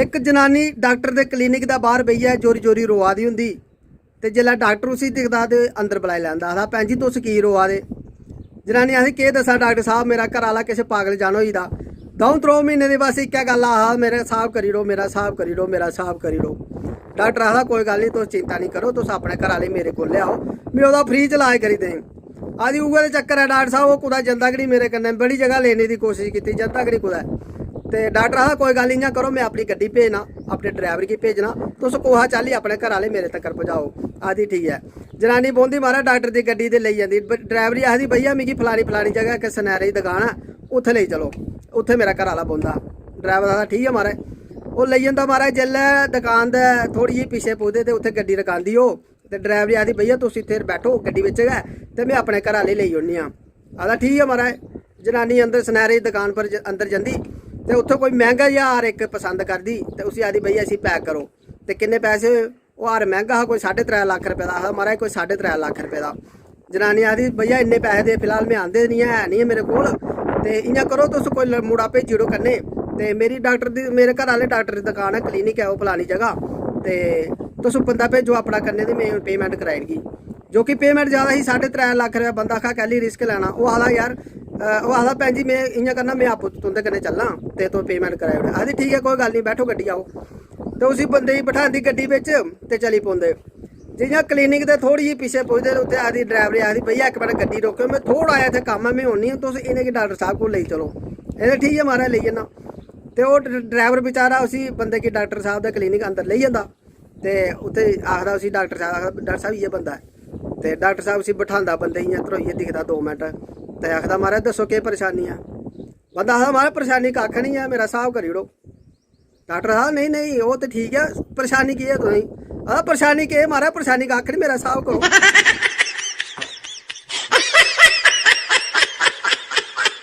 एक जनानी डॉक्टर के क्लीनिक का बाहर बही है जोरी जोरी रोआ दी होंगी तो जिसलै डॉक्टर उसी दिखता तो अंदर बुलाई लैंदा आखदा भैन जी तुस की रोआ दे। जनानी आखदी केह् दस्सां डॉक्टर साहब मेरा घर आह्ला किश पागल जन होई दा 2-3 महीने दी बस इक्कै गल्ल आखदा मेरा साहब करी ओड़ो मेरा साहब करी ओड़ो मेरा साहब करी ओड़ो। डॉक्टर आखदा कोई गल्ल नहीं तुस चिंता नहीं करो तुस अपने घर आह्ले मेरे कोल लेआओ मैं ओह्दा फ्री च इलाज करी दें। आदि उ'ऐ चक्कर है डॉक्टर साहब वो कुदै जंदा गै नहीं मेरे कन्नै बड़ी जगह लेने की कोशिश की जंदा गै नहीं कुदै। तो डॉक्टर आखदा कोई गल्ल इ'यां करो मैं अपनी गड्डी भेजना अपने ड्राइवर गी भेजना तुस कोहा चाल्ली अपने घर आह्ले मेरे तक पजाओ। आदि ठीक है। जनानी बौंदी महाराज डॉक्टर की गड्डी ते लेई जंदी ड्राइवर ही आखदी भैया मिगी फलानी फलानी जगह इक सनैरे की दुकान है उत्थे लेई चलो उत्थे मेरा घर आह्ला बौंदा। ड्राइवर आखदा ठीक है महाराज वो लेई जंदा महाराज जिसलै दुकान दे थोड़ी जी पिच्छे पुजदे ते उत्थे गड्डी रकांदी ओह् ते ड्राइवर आखदी भैया तुस इत्थे बैठो गड्डी बिच गै ते मैं अपने घर आह्ले लेई औन्नी आं। आखदा ठीक है महाराज। जनानी अंदर सनैरे की दुकान पर अंदर जंदी ते उत्थे कोई महंगा जिहा हार एक पसंद करदी ते उसी आखदी भैया इसी पैक करो ते किन्ने पैसे ओह् हार महंगा हा कोई 3.5 लाख रुपए का। आखदा महाराज कोई 3.5 लाख रुपए का। जनानी आखदी भैया इन्ने पैसे दे फिलहाल मैं आंदे नहीं है मेरे कोल ते इ'यां करो तुस कोई मुड़ा भेजी ओड़ो कन्नै ते मेरी डॉक्टर दी मेरे घर आह्ले डॉक्टर दी दुकान है क्लीनिक है वो फलानी जगह ते तुस बंदा भेजो अपना कन्नै ते मैं पेमेंट कराई ओड़गी। जो कि पेमेंट ज़्यादा ही 3.5 लाख रुपया बंदा आखा कैली रिस्क लैना। वो आखदा यार वो आखदा भैन जी मैं इ'यां करना मैं आपूं तुं'दे कन्नै चलना ते तुस पेमेंट कराई ओड़ो। आखदी ठीक है कोई गल्ल नहीं बैठो गड्डी आओ ते उसी बंदे गी बठांदी गड्डी बिच ते चली पौंदे। जियां क्लीनिक दे थोड़ी जी पिच्छे पुजदे उत्थे आखदी ड्राइवर आखदी भैया इक मिनट गड्डी रोको मैं थोड़ा आया इत्थे कम्म है मैं होनी तुस इ'नेंगी डॉक्टर साहब को लेई चलो। एह्दे ठीक है महाराज लेई जन्ना ते ओह् ड्राइवर बेचारा उसी बंदे गी डॉक्टर साहब दे क्लीनिक अंदर लेई जंदा ते उत्थे आखदा उसी डॉक्टर साहब आखदा डॉक्टर साहब इ'यै बंदा है ते डॉक्टर साहब उसी बठांदा बंदे इ'यां धरोइयै दिखदा 2 मिनट ते आखदा महाराज दस्सो केह् परेशानी है। बंदा आखदा महाराज परेशानी कक्ख नहीं है मेरा साहब करी ओड़ो। डॉक्टर साहब नहीं नहीं वो तो ठीक है परेशानी की है तुसें। आखदा परेशानी केह् महाराज परेशानी कक्ख नहीं मेरा साहब करो।